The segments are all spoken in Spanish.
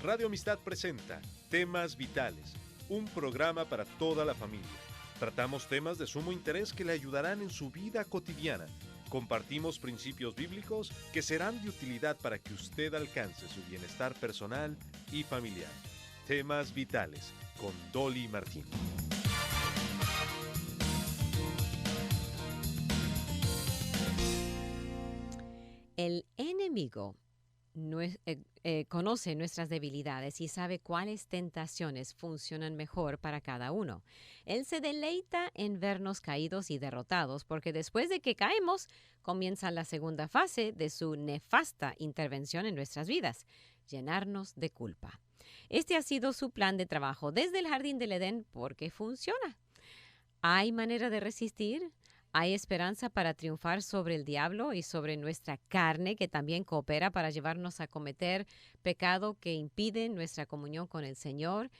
Radio Amistad presenta Temas Vitales, un programa para toda la familia. Tratamos temas de sumo interés que le ayudarán en su vida cotidiana. Compartimos principios bíblicos que serán de utilidad para que usted alcance su bienestar personal y familiar. Temas Vitales, con Dolly Martín. El enemigo conoce nuestras debilidades y sabe cuáles tentaciones funcionan mejor para cada uno. Él se deleita en vernos caídos y derrotados porque después de que caemos, comienza la segunda fase de su nefasta intervención en nuestras vidas, llenarnos de culpa. Este ha sido su plan de trabajo desde el jardín del Edén porque funciona. ¿Hay manera de resistir? ¿Hay esperanza para triunfar sobre el diablo y sobre nuestra carne que también coopera para llevarnos a cometer pecado que impide nuestra comunión con el Señor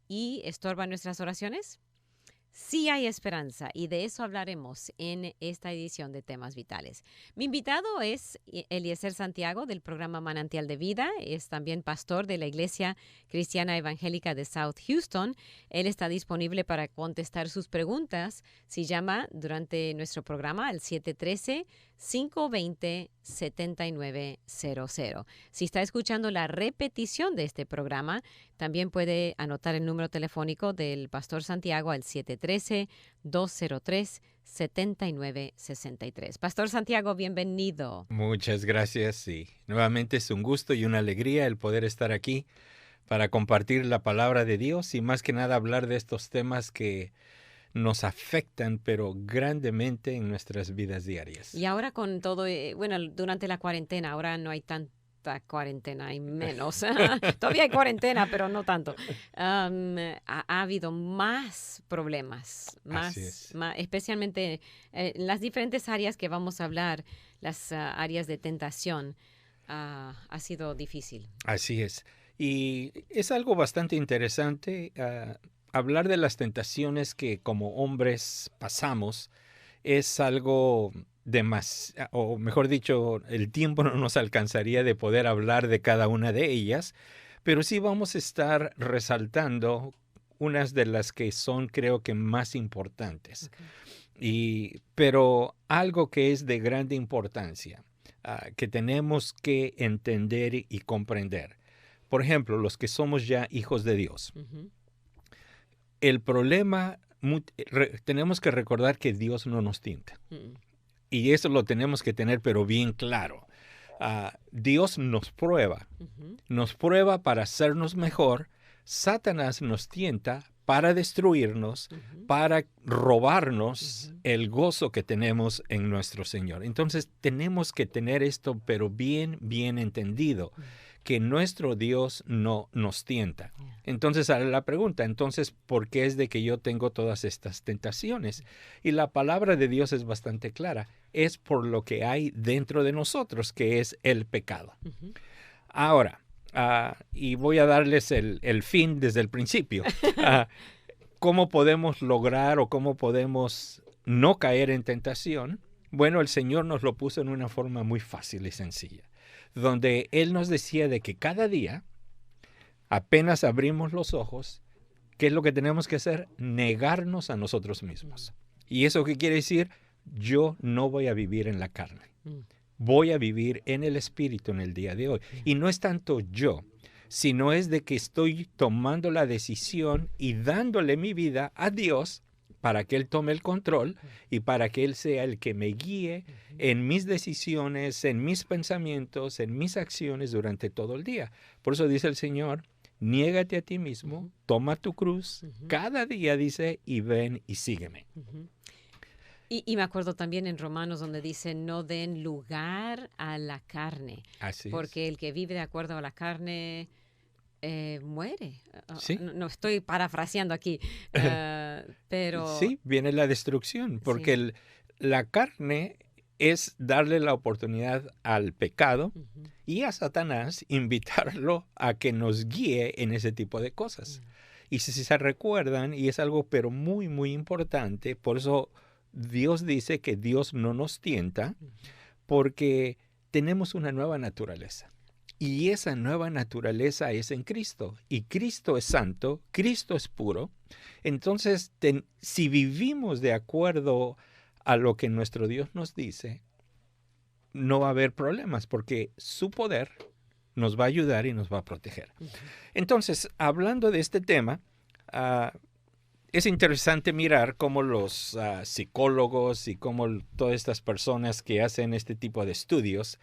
y estorba nuestras oraciones? Sí hay esperanza y de eso hablaremos en esta edición de Temas Vitales. Mi invitado es Eliezer Santiago del programa Manantial de Vida. Es también pastor de la Iglesia Cristiana Evangélica de South Houston. Él está disponible para contestar sus preguntas si llama durante nuestro programa al 713-520-7900. Si está escuchando la repetición de este programa, también puede anotar el número telefónico del pastor Santiago al 713-203-7963. Pastor Santiago, bienvenido. Muchas gracias y nuevamente es un gusto y una alegría el poder estar aquí para compartir la palabra de Dios y más que nada hablar de estos temas que nos afectan, pero grandemente en nuestras vidas diarias. Y ahora con todo, durante la cuarentena, ahora no hay tanta cuarentena, hay menos. Todavía hay cuarentena, pero no tanto. Ha habido más problemas, especialmente en las diferentes áreas que vamos a hablar, las áreas de tentación. Ha sido difícil. Así es. Y es algo bastante interesante hablar de las tentaciones que como hombres pasamos. Es algo o mejor dicho, el tiempo no nos alcanzaría de poder hablar de cada una de ellas, pero sí vamos a estar resaltando unas de las que son, creo que, más importantes. Okay. Pero algo que es de grande importancia, que tenemos que entender y comprender. Por ejemplo, los que somos ya hijos de Dios. Uh-huh. El problema, tenemos que recordar que Dios no nos tienta. Uh-huh. Y eso lo tenemos que tener, pero bien claro. Dios nos prueba. Uh-huh. Nos prueba para hacernos mejor. Satanás nos tienta para destruirnos, uh-huh, para robarnos, uh-huh, el gozo que tenemos en nuestro Señor. Entonces, tenemos que tener esto, pero bien entendido, uh-huh, que nuestro Dios no nos tienta. Entonces, la pregunta, ¿por qué es de que yo tengo todas estas tentaciones? Y la palabra de Dios es bastante clara. Es por lo que hay dentro de nosotros, que es el pecado. Uh-huh. Ahora, y voy a darles el fin desde el principio. ¿Cómo podemos lograr o cómo podemos no caer en tentación? Bueno, el Señor nos lo puso en una forma muy fácil y sencilla, donde Él nos decía de que cada día, apenas abrimos los ojos, ¿qué es lo que tenemos que hacer? Negarnos a nosotros mismos. ¿Y eso qué quiere decir? Yo no voy a vivir en la carne. Voy a vivir en el Espíritu en el día de hoy. Y no es tanto yo, sino es de que estoy tomando la decisión y dándole mi vida a Dios para que Él tome el control y para que Él sea el que me guíe en mis decisiones, en mis pensamientos, en mis acciones durante todo el día. Por eso dice el Señor, niégate a ti mismo, toma tu cruz, cada día dice, y ven y sígueme. Y me acuerdo también en Romanos donde dice, no den lugar a la carne. Así porque es. El que vive de acuerdo a la carne muere. ¿Sí? No estoy parafraseando aquí, pero... Sí, viene la destrucción, porque sí, la carne es darle la oportunidad al pecado, uh-huh, y a Satanás invitarlo a que nos guíe en ese tipo de cosas. Uh-huh. Y si se recuerdan, y es algo pero muy importante, por eso Dios dice que Dios no nos tienta, uh-huh, porque tenemos una nueva naturaleza. y esa nueva naturaleza es en Cristo. Y Cristo es santo, Cristo es puro. Entonces, si vivimos de acuerdo a lo que nuestro Dios nos dice, no va a haber problemas porque su poder nos va a ayudar y nos va a proteger. Entonces, hablando de este tema, es interesante mirar cómo los psicólogos y cómo todas estas personas que hacen este tipo de estudios,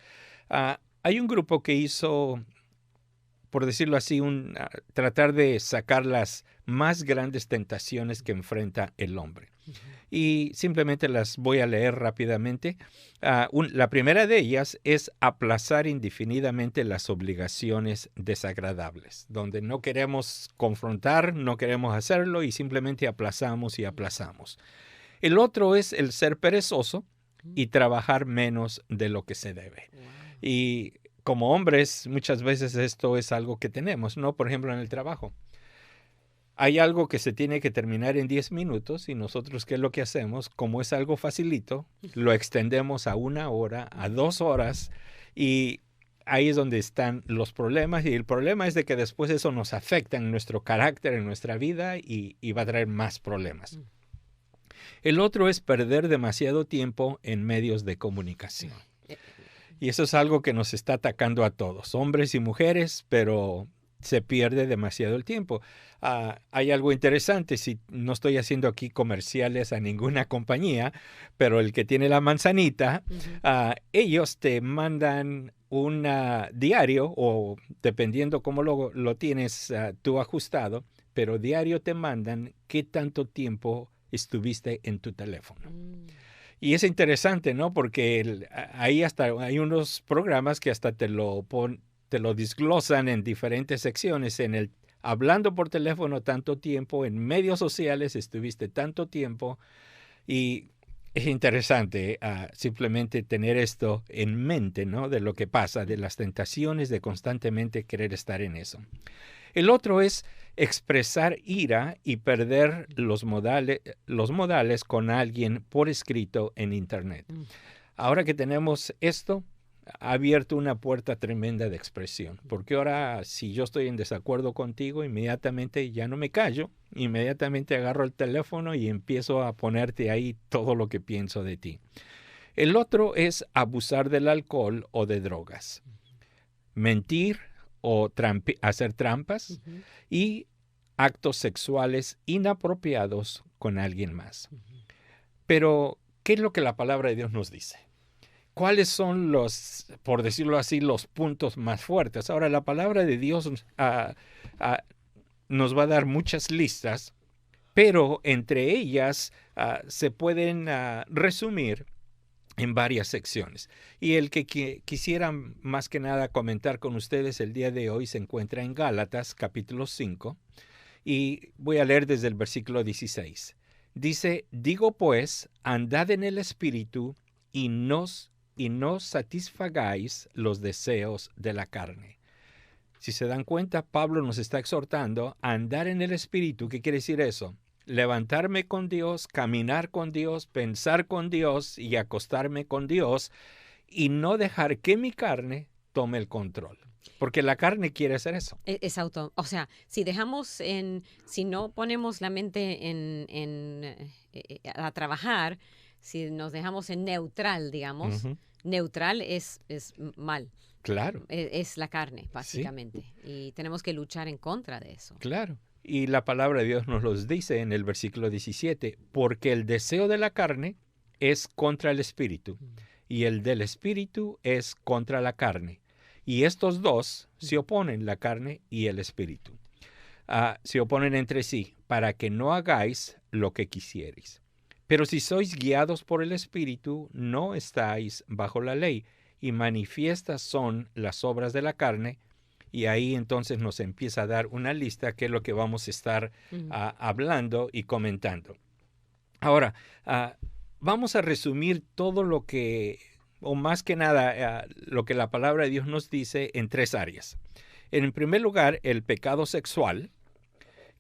hay un grupo que hizo, por decirlo así, tratar de sacar las más grandes tentaciones que enfrenta el hombre. Y simplemente las voy a leer rápidamente. La primera de ellas es aplazar indefinidamente las obligaciones desagradables, donde no queremos confrontar, no queremos hacerlo y simplemente aplazamos y aplazamos. El otro es el ser perezoso y trabajar menos de lo que se debe. Y como hombres, muchas veces esto es algo que tenemos, ¿no? Por ejemplo, en el trabajo. Hay algo que se tiene que terminar en 10 minutos y nosotros, ¿qué es lo que hacemos? Como es algo facilito, lo extendemos a 1 hora, a 2 horas y ahí es donde están los problemas. Y el problema es de que después eso nos afecta en nuestro carácter, en nuestra vida y va a traer más problemas. El otro es perder demasiado tiempo en medios de comunicación. Y eso es algo que nos está atacando a todos, hombres y mujeres, pero se pierde demasiado el tiempo. Hay algo interesante, si no estoy haciendo aquí comerciales a ninguna compañía, pero el que tiene la manzanita, ellos te mandan un diario, o dependiendo cómo lo tienes tú ajustado, pero diario te mandan qué tanto tiempo estuviste en tu teléfono. Y es interesante, ¿no? Porque ahí hasta hay unos programas que hasta te lo desglosan en diferentes secciones. Hablando por teléfono tanto tiempo, en medios sociales estuviste tanto tiempo. Y es interesante simplemente tener esto en mente, ¿no? De lo que pasa, de las tentaciones de constantemente querer estar en eso. El otro es expresar ira y perder los modales con alguien por escrito en Internet. Ahora que tenemos esto, ha abierto una puerta tremenda de expresión, porque ahora si yo estoy en desacuerdo contigo, inmediatamente ya no me callo, inmediatamente agarro el teléfono y empiezo a ponerte ahí todo lo que pienso de ti. El otro es abusar del alcohol o de drogas, mentir o hacer trampas y actos sexuales inapropiados con alguien más. Pero, ¿qué es lo que la palabra de Dios nos dice? ¿Cuáles son los, por decirlo así, los puntos más fuertes? Ahora, la palabra de Dios nos va a dar muchas listas, pero entre ellas se pueden resumir en varias secciones. Y el que quisiera más que nada comentar con ustedes el día de hoy se encuentra en Gálatas, capítulo 5, y voy a leer desde el versículo 16. Dice, digo pues, andad en el Espíritu y no satisfagáis los deseos de la carne. Si se dan cuenta, Pablo nos está exhortando a andar en el Espíritu. ¿Qué quiere decir eso? Levantarme con Dios, caminar con Dios, pensar con Dios y acostarme con Dios y no dejar que mi carne tome el control. Porque la carne quiere hacer eso. O sea, si no ponemos la mente a trabajar, si nos dejamos en neutral, digamos, neutral es mal. Claro. Es la carne, básicamente. Sí. Y tenemos que luchar en contra de eso. Claro. Y la palabra de Dios nos los dice en el versículo 17, porque el deseo de la carne es contra el espíritu y el del espíritu es contra la carne. Y estos dos se oponen, la carne y el espíritu. Se oponen entre sí para que no hagáis lo que quisierais. Pero si sois guiados por el espíritu, no estáis bajo la ley, y manifiestas son las obras de la carne. Y ahí entonces nos empieza a dar una lista que es lo que vamos a estar hablando y comentando. Ahora, vamos a resumir todo lo que, o más que nada, lo que la palabra de Dios nos dice en 3 áreas. En primer lugar, el pecado sexual,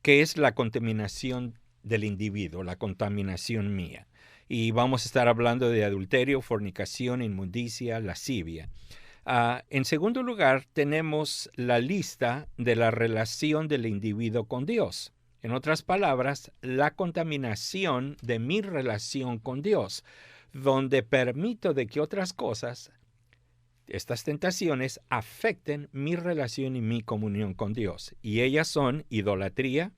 que es la contaminación del individuo, la contaminación mía. Y vamos a estar hablando de adulterio, fornicación, inmundicia, lascivia. En segundo lugar, tenemos la lista de la relación del individuo con Dios. En otras palabras, la contaminación de mi relación con Dios, donde permito de que otras cosas, estas tentaciones, afecten mi relación y mi comunión con Dios. Y ellas son idolatría,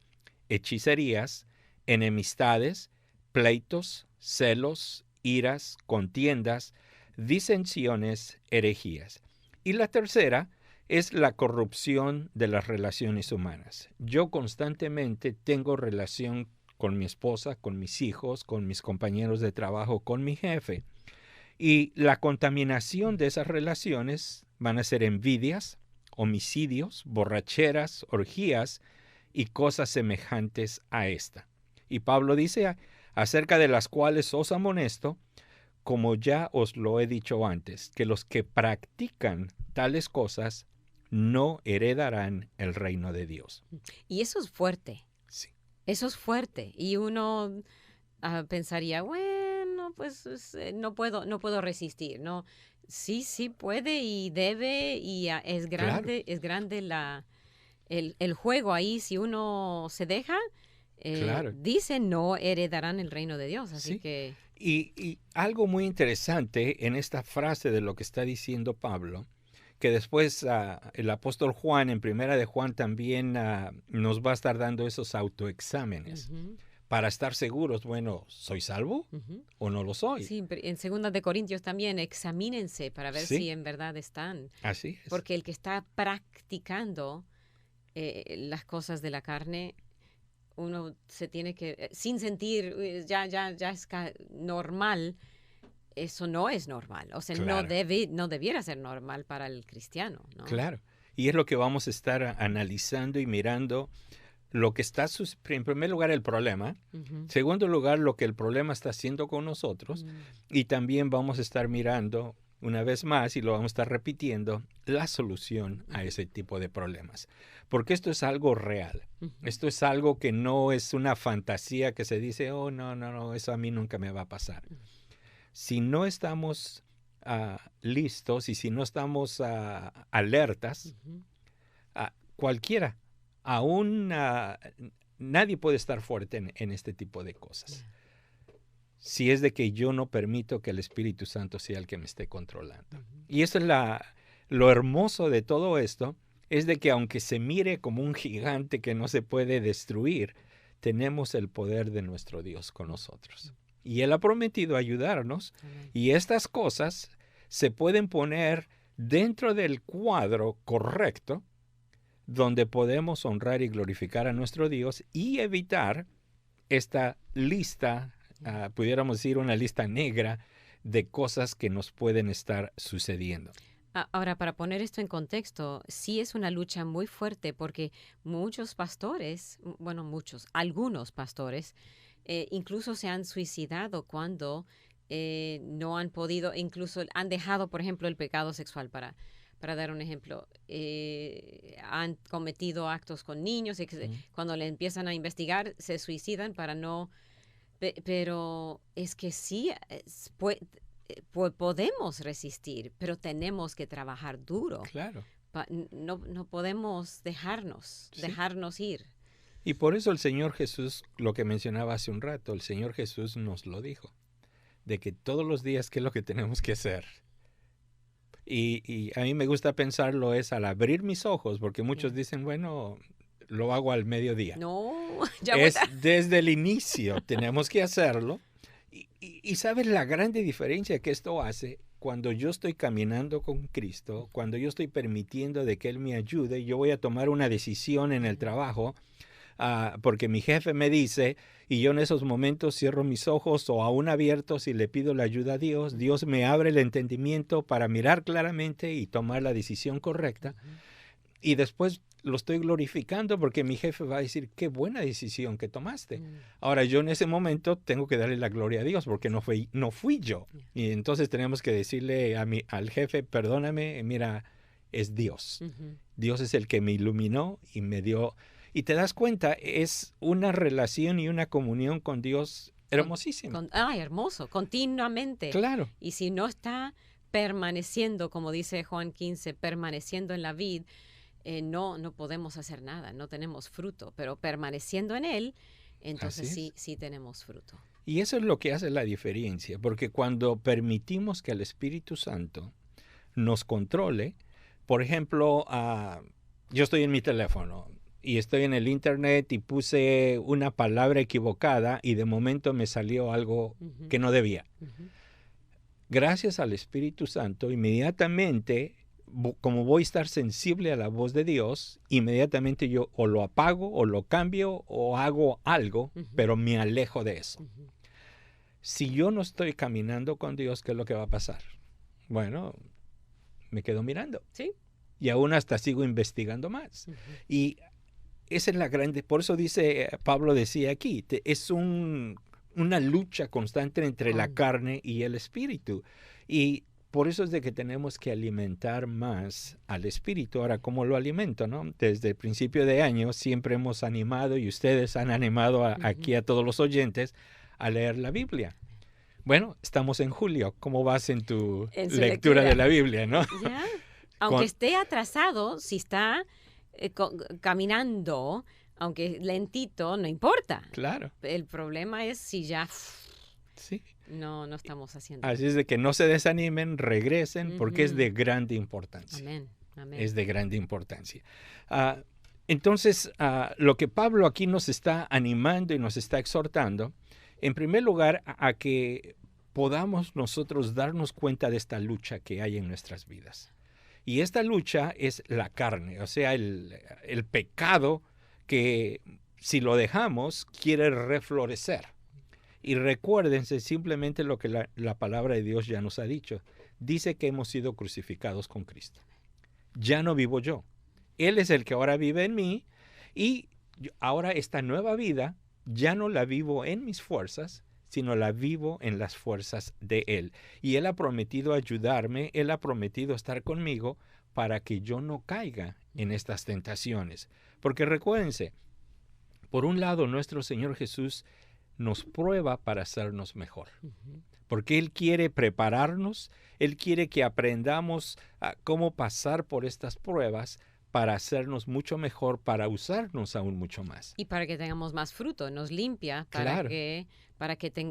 hechicerías, enemistades, pleitos, celos, iras, contiendas, disensiones, herejías. Y la tercera es la corrupción de las relaciones humanas. Yo constantemente tengo relación con mi esposa, con mis hijos, con mis compañeros de trabajo, con mi jefe. Y la contaminación de esas relaciones van a ser envidias, homicidios, borracheras, orgías y cosas semejantes a esta. Y Pablo dice acerca de las cuales os amonesto, como ya os lo he dicho antes, que los que practican tales cosas no heredarán el reino de Dios. Y eso es fuerte. Sí. Eso es fuerte. Y uno pensaría, bueno, pues no puedo resistir, ¿no? Sí puede y debe, y es grande, Claro. es grande el juego ahí. Si uno se deja, Claro. dice no heredarán el reino de Dios. Así Sí. que... Y algo muy interesante en esta frase de lo que está diciendo Pablo, que después el apóstol Juan, en Primera de Juan, también nos va a estar dando esos autoexámenes para estar seguros, bueno, ¿soy salvo o no lo soy? Sí, en Segunda de Corintios también, examínense para ver Sí. si en verdad están. Así es. Porque el que está practicando las cosas de la carne, uno se tiene que, sin sentir, ya es normal, eso no es normal. O sea, Claro. no debiera ser normal para el cristiano, ¿no? Claro. Y es lo que vamos a estar analizando y mirando lo que está, en primer lugar, el problema. En segundo lugar, lo que el problema está haciendo con nosotros. Y también vamos a estar mirando, una vez más, y lo vamos a estar repitiendo, la solución a ese tipo de problemas. Porque esto es algo real. Esto es algo que no es una fantasía que se dice, oh, no, eso a mí nunca me va a pasar. Si no estamos listos y si no estamos alertas, cualquiera, aún nadie puede estar fuerte en este tipo de cosas. Si es de que yo no permito que el Espíritu Santo sea el que me esté controlando. Y eso es lo hermoso de todo esto, es de que aunque se mire como un gigante que no se puede destruir, tenemos el poder de nuestro Dios con nosotros. Y Él ha prometido ayudarnos. Y estas cosas se pueden poner dentro del cuadro correcto, donde podemos honrar y glorificar a nuestro Dios y evitar esta lista, pudiéramos decir una lista negra de cosas que nos pueden estar sucediendo. Ahora, para poner esto en contexto, sí es una lucha muy fuerte porque muchos pastores, algunos pastores, incluso se han suicidado cuando no han podido, incluso han dejado, por ejemplo, el pecado sexual, para dar un ejemplo. Han cometido actos con niños, cuando le empiezan a investigar, se suicidan para no... Pero es que sí, podemos resistir, pero tenemos que trabajar duro. Claro. No podemos dejarnos ir. Y por eso el Señor Jesús, lo que mencionaba hace un rato, el Señor Jesús nos lo dijo, de que todos los días, ¿qué es lo que tenemos que hacer? Y a mí me gusta pensarlo es al abrir mis ojos, porque muchos dicen, bueno, lo hago al mediodía. No, desde el inicio tenemos que hacerlo. Y ¿sabes la grande diferencia que esto hace? Cuando yo estoy caminando con Cristo, cuando yo estoy permitiendo de que Él me ayude, yo voy a tomar una decisión en el trabajo, porque mi jefe me dice, y yo en esos momentos cierro mis ojos o aún abiertos y le pido la ayuda a Dios. Dios me abre el entendimiento para mirar claramente y tomar la decisión correcta. Y después lo estoy glorificando porque mi jefe va a decir, qué buena decisión que tomaste. Ahora yo en ese momento tengo que darle la gloria a Dios porque no fui yo. Y entonces tenemos que decirle al jefe, perdóname, mira, es Dios. Dios es el que me iluminó y me dio... Y te das cuenta, es una relación y una comunión con Dios hermosísima. Hermoso, continuamente. Claro. Y si no está, permaneciendo, como dice Juan 15, permaneciendo en la vid, no podemos hacer nada, no tenemos fruto, pero permaneciendo en él, entonces sí tenemos fruto. Y eso es lo que hace la diferencia, porque cuando permitimos que el Espíritu Santo nos controle, por ejemplo, yo estoy en mi teléfono y estoy en el internet y puse una palabra equivocada y de momento me salió algo que no debía. Gracias al Espíritu Santo, inmediatamente, como voy a estar sensible a la voz de Dios, inmediatamente yo o lo apago o lo cambio o hago algo, pero me alejo de eso. Si yo no estoy caminando con Dios, ¿qué es lo que va a pasar? Bueno, me quedo mirando. Sí. Y aún hasta sigo investigando más. Y esa es la grande, por eso Pablo decía aquí, es una lucha constante entre la carne y el espíritu. Y por eso es de que tenemos que alimentar más al espíritu. Ahora, ¿cómo lo alimento, no? Desde el principio de año siempre hemos animado, y ustedes han animado aquí a todos los oyentes a leer la Biblia. Bueno, estamos en julio. ¿Cómo vas en tu lectura de la Biblia, no? Ya. Aunque esté atrasado, si está caminando, aunque lentito, no importa. Claro. El problema es si ya sí. no estamos haciendo. Así es de que no se desanimen, regresen, porque es de grande importancia. Amén. Amén. Es de grande importancia. Entonces, lo que Pablo aquí nos está animando y nos está exhortando, en primer lugar, a que podamos nosotros darnos cuenta de esta lucha que hay en nuestras vidas. Y esta lucha es la carne, o sea, el pecado que si lo dejamos quiere reflorecer. Y recuérdense simplemente lo que la palabra de Dios ya nos ha dicho. Dice que hemos sido crucificados con Cristo. Ya no vivo yo. Él es el que ahora vive en mí y ahora esta nueva vida ya no la vivo en mis fuerzas, sino la vivo en las fuerzas de Él. Y Él ha prometido ayudarme, Él ha prometido estar conmigo para que yo no caiga en estas tentaciones. Porque recuérdense, por un lado nuestro Señor Jesús nos prueba para hacernos mejor. Porque Él quiere prepararnos, Él quiere que aprendamos cómo pasar por estas pruebas para hacernos mucho mejor, para usarnos aún mucho más. Y para que tengamos más fruto, nos limpia para que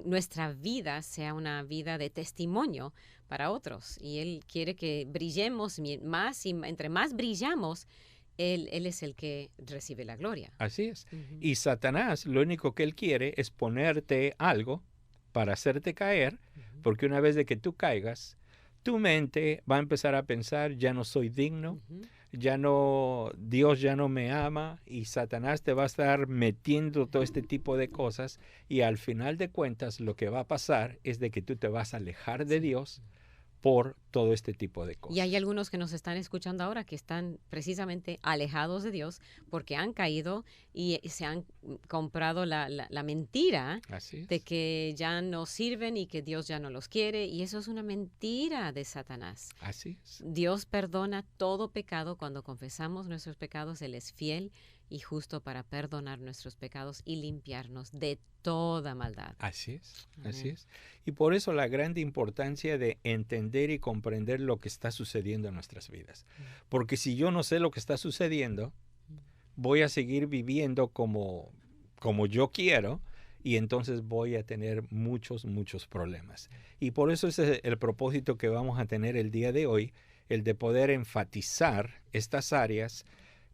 nuestra vida sea una vida de testimonio para otros. Y Él quiere que brillemos más y entre más brillamos, Él es el que recibe la gloria. Así es. Y Satanás lo único que él quiere es ponerte algo para hacerte caer, porque una vez de que tú caigas, tu mente va a empezar a pensar, ya no soy digno, Dios ya no me ama, y Satanás te va a estar metiendo todo este tipo de cosas, y al final de cuentas lo que va a pasar es de que tú te vas a alejar de Dios por todo este tipo de cosas. Y hay algunos que nos están escuchando ahora que están precisamente alejados de Dios porque han caído y se han comprado la mentira de que ya no sirven y que Dios ya no los quiere, y eso es una mentira de Satanás. Así es. Dios perdona todo pecado. Cuando confesamos nuestros pecados, Él es fiel y justo para perdonar nuestros pecados y limpiarnos de toda maldad. Así es, Amén. así es. Y por eso la grande importancia de entender y comprender lo que está sucediendo en nuestras vidas. Porque si yo no sé lo que está sucediendo, voy a seguir viviendo como yo quiero, y entonces voy a tener muchos problemas. Y por eso es el propósito que vamos a tener el día de hoy, el de poder enfatizar estas áreas.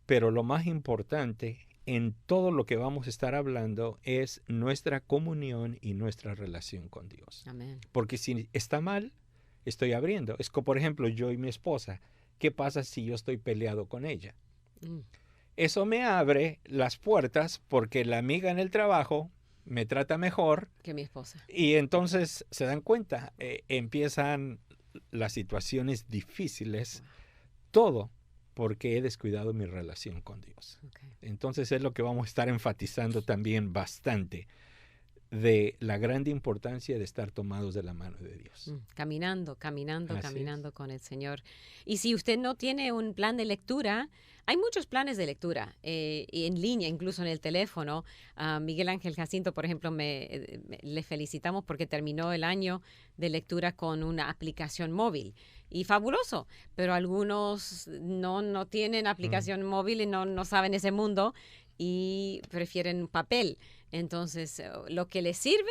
Pero lo más importante en todo lo que vamos a estar hablando es nuestra comunión y nuestra relación con Dios. Amén. Porque si está mal, estoy abriendo. Es como, por ejemplo, yo y mi esposa. ¿Qué pasa si yo estoy peleado con ella? Eso me abre las puertas porque la amiga en el trabajo me trata mejor que mi esposa. Y entonces se dan cuenta, empiezan las situaciones difíciles, todo porque he descuidado mi relación con Dios. Okay. Entonces es lo que vamos a estar enfatizando también bastante. de la grande importancia de estar tomados de la mano de Dios. Caminando Así con el Señor. Y si usted no tiene un plan de lectura, hay muchos planes de lectura y en línea, incluso en el teléfono. Miguel Ángel Jacinto, por ejemplo, le felicitamos porque terminó el año de lectura con una aplicación móvil. Y fabuloso, pero algunos no tienen aplicación móvil y no saben ese mundo y prefieren papel. Entonces, lo que les sirve,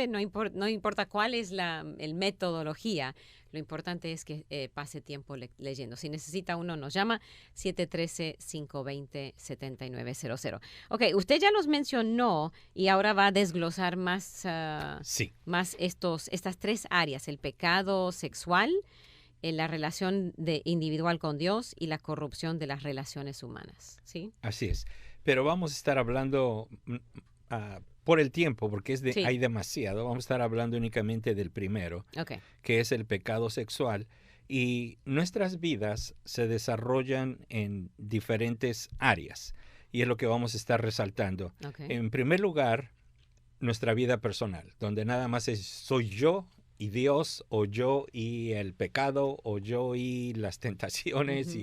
no importa cuál es el metodología, lo importante es que pase tiempo leyendo. Si necesita uno, nos llama 713-520-7900. Ok, usted ya los mencionó y ahora va a desglosar más, Sí. más estas tres áreas, el pecado sexual, la relación individual con Dios y la corrupción de las relaciones humanas, ¿sí? Así es. Pero vamos a estar hablando por el tiempo, porque Sí. hay demasiado. Vamos a estar hablando únicamente del primero, Okay. que es el pecado sexual. Y nuestras vidas se desarrollan en diferentes áreas. Y es lo que vamos a estar resaltando. Okay. En primer lugar, nuestra vida personal, donde nada más soy yo y Dios, o yo y el pecado, o yo y las tentaciones.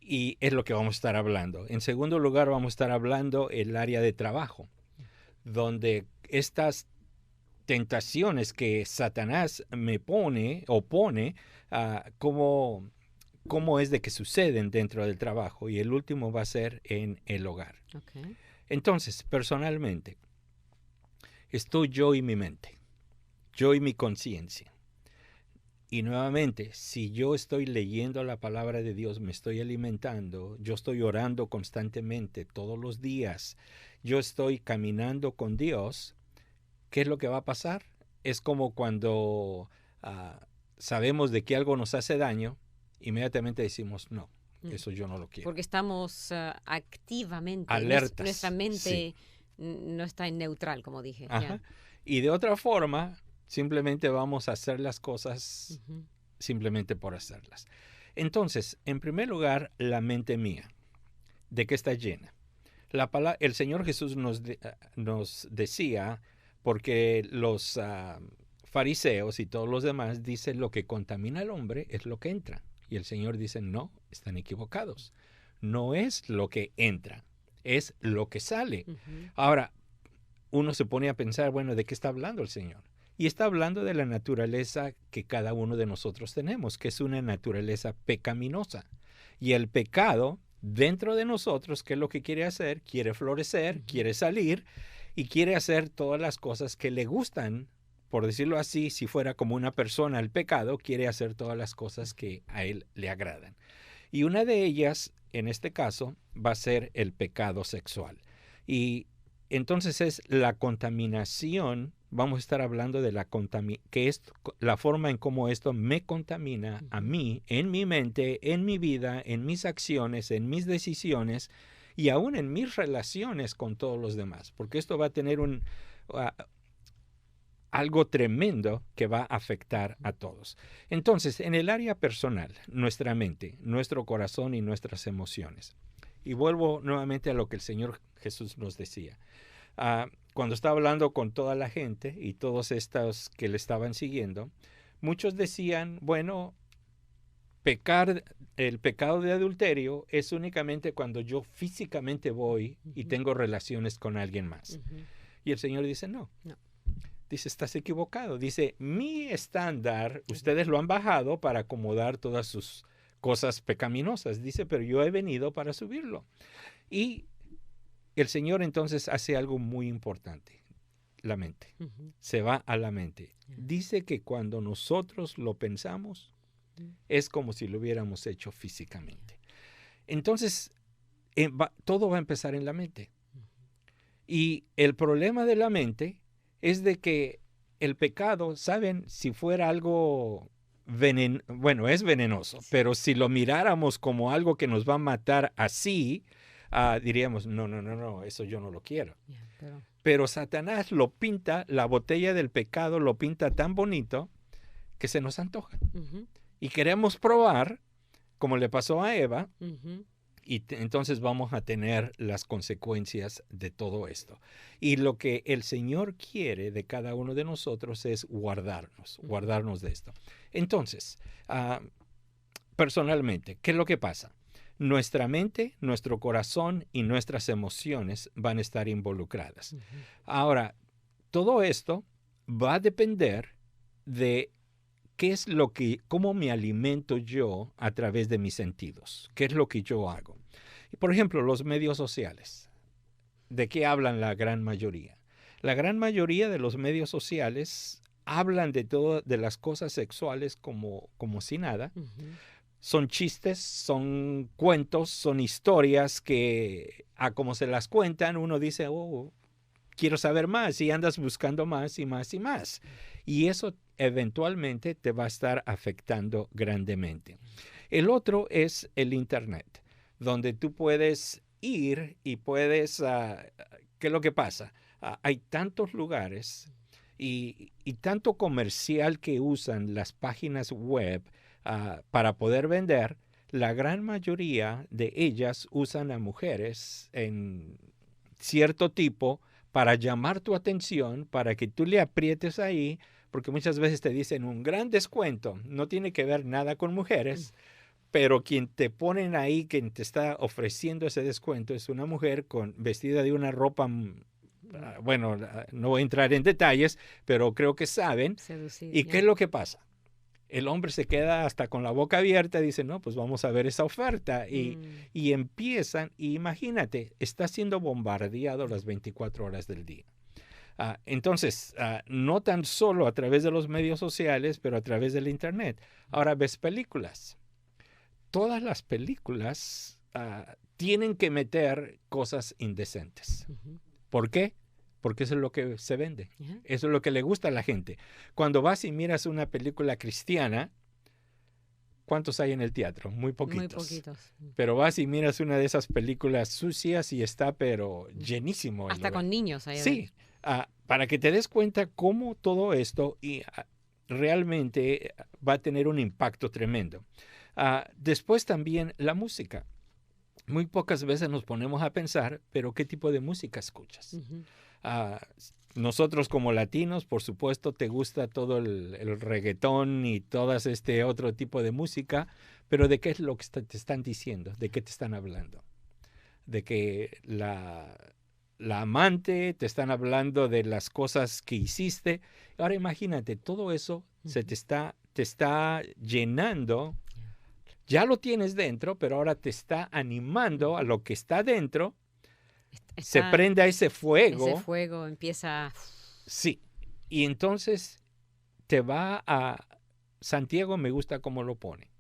Y es lo que vamos a estar hablando. En segundo lugar, vamos a estar hablando el área de trabajo, donde estas tentaciones que Satanás me pone, cómo es de que suceden dentro del trabajo. Y el último va a ser en el hogar. Okay. Entonces, personalmente, estoy yo y mi mente, yo y mi conciencia. Y nuevamente, si yo estoy leyendo la palabra de Dios, me estoy alimentando, yo estoy orando constantemente todos los días, yo estoy caminando con Dios, ¿qué es lo que va a pasar? Es como cuando sabemos de que algo nos hace daño, inmediatamente decimos, no, eso yo no lo quiero. Porque estamos activamente, alertas. Nuestra mente Sí. no está en neutral, como dije. Ajá. Y de otra forma, simplemente vamos a hacer las cosas simplemente por hacerlas. Entonces, en primer lugar, la mente mía, ¿de qué está llena? El Señor Jesús nos decía, porque los fariseos y todos los demás dicen lo que contamina al hombre es lo que entra. Y el Señor dice, no, están equivocados. No es lo que entra, es lo que sale. Ahora, uno se pone a pensar, bueno, ¿de qué está hablando el Señor? Y está hablando de la naturaleza que cada uno de nosotros tenemos, que es una naturaleza pecaminosa. Y el pecado dentro de nosotros, ¿qué es lo que quiere hacer? Quiere florecer, quiere salir y quiere hacer todas las cosas que le gustan. Por decirlo así, si fuera como una persona, el pecado quiere hacer todas las cosas que a él le agradan. Y una de ellas, en este caso, va a ser el pecado sexual. Y entonces es la contaminación. Vamos a estar hablando de que es la forma en cómo esto me contamina a mí, en mi mente, en mi vida, en mis acciones, en mis decisiones y aún en mis relaciones con todos los demás. Porque esto va a tener algo tremendo que va a afectar a todos. Entonces, en el área personal, nuestra mente, nuestro corazón y nuestras emociones. Y vuelvo nuevamente a lo que el Señor Jesús nos decía. Cuando estaba hablando con toda la gente y todos estos que le estaban siguiendo, muchos decían, bueno, el pecado de adulterio es únicamente cuando yo físicamente voy y tengo relaciones con alguien más. Y el Señor dice, no. Dice, estás equivocado. Dice, mi estándar, ustedes lo han bajado para acomodar todas sus cosas pecaminosas. Dice, pero yo he venido para subirlo. Y el Señor entonces hace algo muy importante, la mente. Se va a la mente. Dice que cuando nosotros lo pensamos, es como si lo hubiéramos hecho físicamente. Entonces, todo va a empezar en la mente. Y el problema de la mente es de que el pecado, ¿saben? Si fuera algo bueno, es venenoso, pero si lo miráramos como algo que nos va a matar así, diríamos, no, eso yo no lo quiero. Pero Satanás lo pinta, la botella del pecado lo pinta tan bonito que se nos antoja. Y queremos probar, como le pasó a Eva, Entonces vamos a tener las consecuencias de todo esto. Y lo que el Señor quiere de cada uno de nosotros es guardarnos de esto. Entonces, personalmente, ¿qué es lo que pasa? Nuestra mente, nuestro corazón y nuestras emociones van a estar involucradas. Uh-huh. Ahora, todo esto va a depender de cómo me alimento yo a través de mis sentidos. ¿Qué es lo que yo hago? Y por ejemplo, los medios sociales. ¿De qué hablan la gran mayoría? La gran mayoría de los medios sociales hablan de las cosas sexuales como si nada. Uh-huh. Son chistes, son cuentos, son historias que como se las cuentan, uno dice, oh, quiero saber más, y andas buscando más y más y más. Y eso eventualmente te va a estar afectando grandemente. El otro es el Internet, donde tú puedes ir y puedes, ¿qué es lo que pasa? Hay tantos lugares y tanto comercial que usan las páginas web para poder vender. La gran mayoría de ellas usan a mujeres en cierto tipo para llamar tu atención, para que tú le aprietes ahí, porque muchas veces te dicen un gran descuento. No tiene que ver nada con mujeres, pero quien te ponen ahí, quien te está ofreciendo ese descuento es una mujer vestida de una ropa, bueno, no voy a entrar en detalles, pero creo que saben. Seducir, ¿Y qué es lo que pasa? El hombre se queda hasta con la boca abierta y dice, no, pues vamos a ver esa oferta. Y empiezan, y imagínate, está siendo bombardeado las 24 horas del día. Entonces, no tan solo a través de los medios sociales, pero a través del Internet. Ahora ves películas. Todas las películas tienen que meter cosas indecentes. Uh-huh. ¿Por qué? Porque eso es lo que se vende. Uh-huh. Eso es lo que le gusta a la gente. Cuando vas y miras una película cristiana, ¿cuántos hay en el teatro? Muy poquitos. Muy poquitos. Pero vas y miras una de esas películas sucias y está pero llenísimo. Hasta con niños. Ahí sí, para que te des cuenta cómo todo esto realmente va a tener un impacto tremendo. Después también la música. Muy pocas veces nos ponemos a pensar, pero ¿qué tipo de música escuchas? Uh-huh. Nosotros como latinos, por supuesto, te gusta todo el reggaetón y todo otro tipo de música, pero ¿de qué es lo que te están diciendo? ¿De qué te están hablando? De que la amante, te están hablando de las cosas que hiciste. Ahora imagínate, todo eso uh-huh. te está llenando. Ya lo tienes dentro, pero ahora te está animando a lo que está dentro. Se prende ese fuego. Ese fuego empieza. Sí. Y entonces te va Santiago me gusta cómo lo pone.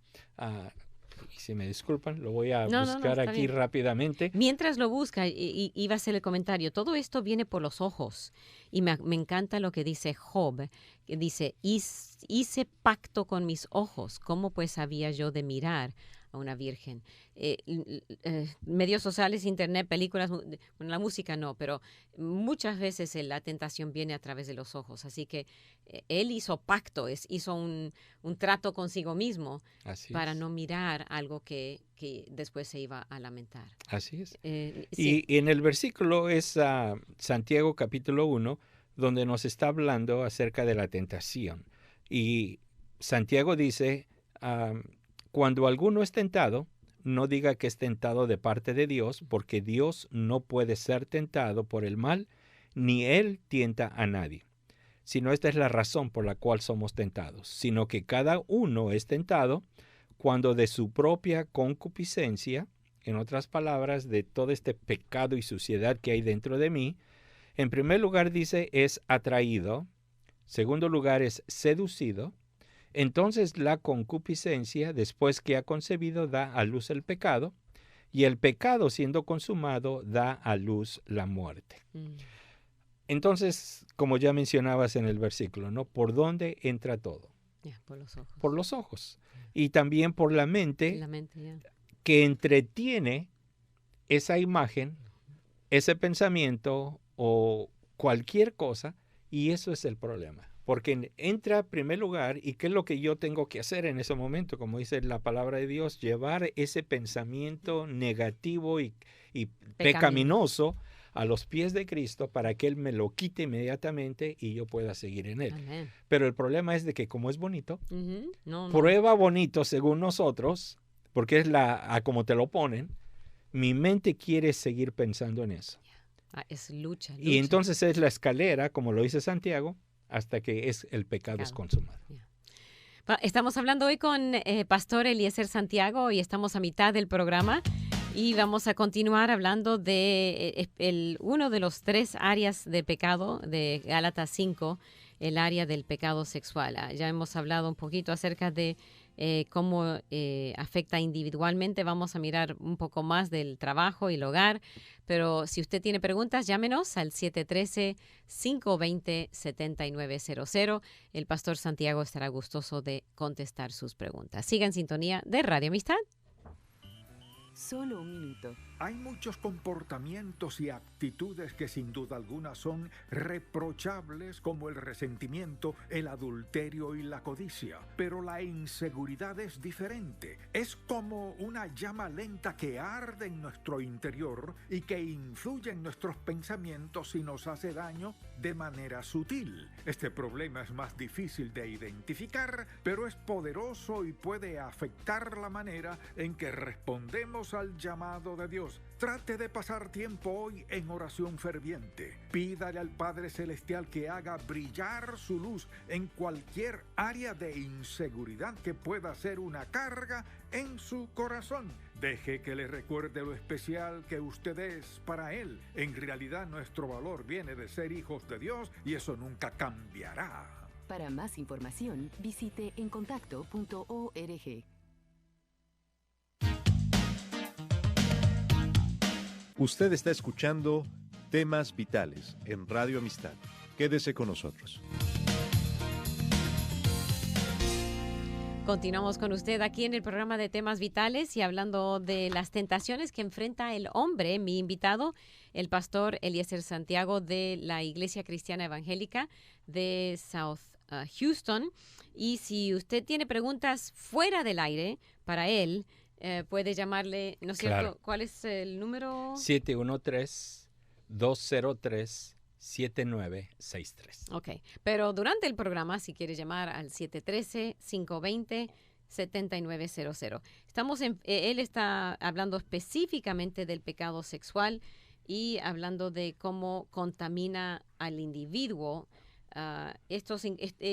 Si me disculpan, lo voy a buscar aquí bien. Rápidamente. Mientras lo busca, iba a hacer el comentario. Todo esto viene por los ojos. Y me encanta lo que dice Job, que dice, hice pacto con mis ojos. ¿Cómo pues había yo de mirar a una virgen? Medios sociales, internet, películas, la música no, pero muchas veces la tentación viene a través de los ojos. Así que él hizo pacto, hizo un trato consigo mismo para no mirar algo que después se iba a lamentar. Así es. Sí. Y en el versículo es Santiago capítulo 1, donde nos está hablando acerca de la tentación. Y Santiago dice, cuando alguno es tentado, no diga que es tentado de parte de Dios, porque Dios no puede ser tentado por el mal, ni Él tienta a nadie. Sino esta es la razón por la cual somos tentados, sino que cada uno es tentado cuando de su propia concupiscencia, en otras palabras, de todo este pecado y suciedad que hay dentro de mí, en primer lugar dice es atraído, segundo lugar es seducido. Entonces la concupiscencia, después que ha concebido, da a luz el pecado, y el pecado, siendo consumado, da a luz la muerte. Entonces, como ya mencionabas en el versículo, ¿no? ¿Por dónde entra todo? Por los ojos. Por los ojos. Y también por la mente que entretiene esa imagen, ese pensamiento o cualquier cosa, y eso es el problema. porque entra en primer lugar y qué es lo que yo tengo que hacer en ese momento, como dice la palabra de Dios, llevar ese pensamiento negativo y pecaminoso a los pies de Cristo para que Él me lo quite inmediatamente y yo pueda seguir en Él. Amén. Pero el problema es de que como es bonito, No. prueba bonito según nosotros, porque es a como te lo ponen, mi mente quiere seguir pensando en eso. Es lucha. Y entonces es la escalera, como lo dice Santiago, hasta que el pecado es consumado. Estamos hablando hoy con Pastor Eliezer Santiago y estamos a mitad del programa y vamos a continuar hablando de uno de los 3 áreas de pecado de Gálatas 5, el área del pecado sexual. Ya hemos hablado un poquito acerca de cómo afecta individualmente. Vamos a mirar un poco más del trabajo y el hogar, pero si usted tiene preguntas, llámenos al 713-520-7900. El pastor Santiago estará gustoso de contestar sus preguntas. Siga en sintonía de Radio Amistad. Solo un minuto. Hay muchos comportamientos y actitudes que sin duda alguna son reprochables, como el resentimiento, el adulterio y la codicia. Pero la inseguridad es diferente. Es como una llama lenta que arde en nuestro interior y que influye en nuestros pensamientos y nos hace daño de manera sutil. Este problema es más difícil de identificar, pero es poderoso y puede afectar la manera en que respondemos al llamado de Dios. Trate de pasar tiempo hoy en oración ferviente. Pídale al Padre Celestial que haga brillar su luz en cualquier área de inseguridad que pueda ser una carga en su corazón. Deje que le recuerde lo especial que usted es para Él. En realidad nuestro valor viene de ser hijos de Dios y eso nunca cambiará. Para más información, visite encontacto.org. Usted está escuchando Temas Vitales en Radio Amistad. Quédese con nosotros. Continuamos con usted aquí en el programa de Temas Vitales y hablando de las tentaciones que enfrenta el hombre. Mi invitado, el pastor Eliezer Santiago de la Iglesia Cristiana Evangélica de South Houston. Y si usted tiene preguntas fuera del aire para él, puede llamarle, ¿no es cierto? ¿Cuál es el número? 713-203-7963. Ok, pero durante el programa, si quiere llamar al 713-520-7900. Él está hablando específicamente del pecado sexual y hablando de cómo contamina al individuo.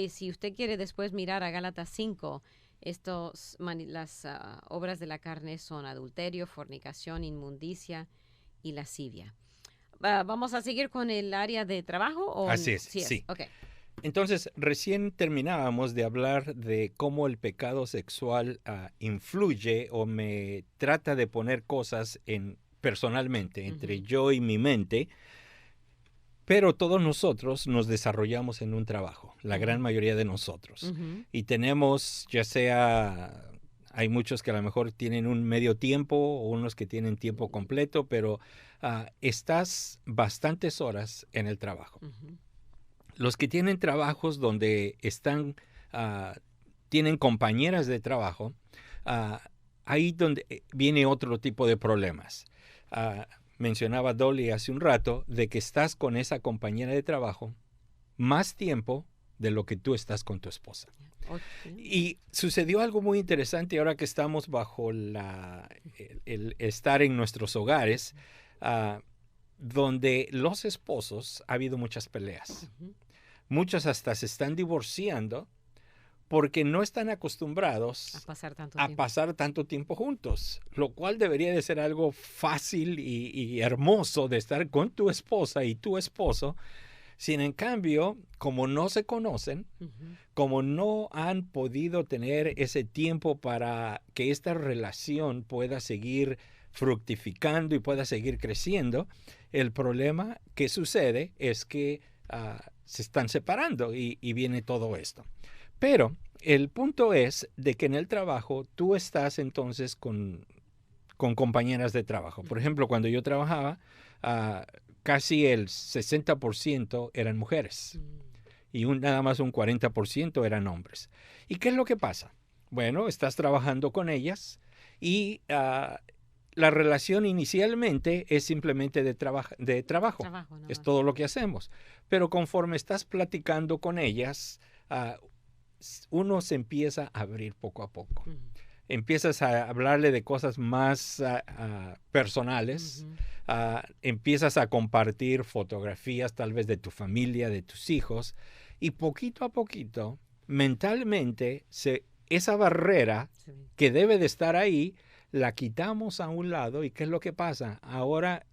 Si usted quiere después mirar a Gálatas 5, las obras de la carne son adulterio, fornicación, inmundicia y lascivia. ¿Vamos a seguir con el área de trabajo? Así es, sí. Okay. Entonces, recién terminábamos de hablar de cómo el pecado sexual influye o me trata de poner cosas personalmente entre yo y mi mente. Pero todos nosotros nos desarrollamos en un trabajo, la gran mayoría de nosotros. Y tenemos, ya sea, hay muchos que a lo mejor tienen un medio tiempo o unos que tienen tiempo completo, pero estás bastantes horas en el trabajo. Los que tienen trabajos donde tienen compañeras de trabajo, ahí donde viene otro tipo de problemas. Mencionaba Dolly hace un rato de que estás con esa compañera de trabajo más tiempo de lo que tú estás con tu esposa. Okay. Y sucedió algo muy interesante ahora que estamos bajo el estar en nuestros hogares, donde los esposos ha habido muchas peleas. Muchos hasta se están divorciando porque no están acostumbrados a pasar tanto tiempo juntos, lo cual debería de ser algo fácil y hermoso de estar con tu esposa y tu esposo. Sin en cambio, como no se conocen, como no han podido tener ese tiempo para que esta relación pueda seguir fructificando y pueda seguir creciendo, el problema que sucede es que se están separando y viene todo esto. Pero el punto es de que en el trabajo tú estás entonces con compañeras de trabajo. Por ejemplo, cuando yo trabajaba, casi el 60% eran mujeres. y nada más un 40% eran hombres. ¿Y qué es lo que pasa? Bueno, estás trabajando con ellas y la relación inicialmente es simplemente de trabajo. Trabajo, nada Es más. todo lo que hacemos. Pero conforme estás platicando con ellas, uno se empieza a abrir poco a poco. Ujú. Empiezas a hablarle de cosas más personales. Ujú. Empiezas a compartir fotografías tal vez de tu familia, de tus hijos. Y poquito a poquito, mentalmente, esa barrera Sí. que debe de estar ahí, la quitamos a un lado. ¿Y qué es lo que pasa? Ahora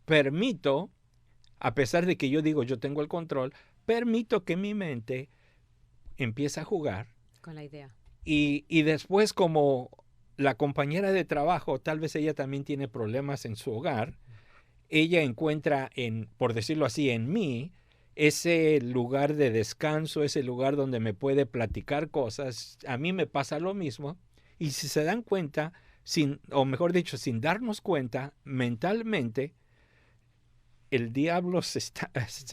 permito, a pesar de que yo digo yo tengo el control, permito que mi mente empiece a jugar. Con la idea. Y después, como la compañera de trabajo, tal vez ella también tiene problemas en su hogar, ella encuentra por decirlo así, en mí, ese lugar de descanso, ese lugar donde me puede platicar cosas. A mí me pasa lo mismo. Y si se dan cuenta, o mejor dicho, sin darnos cuenta, mentalmente, el diablo se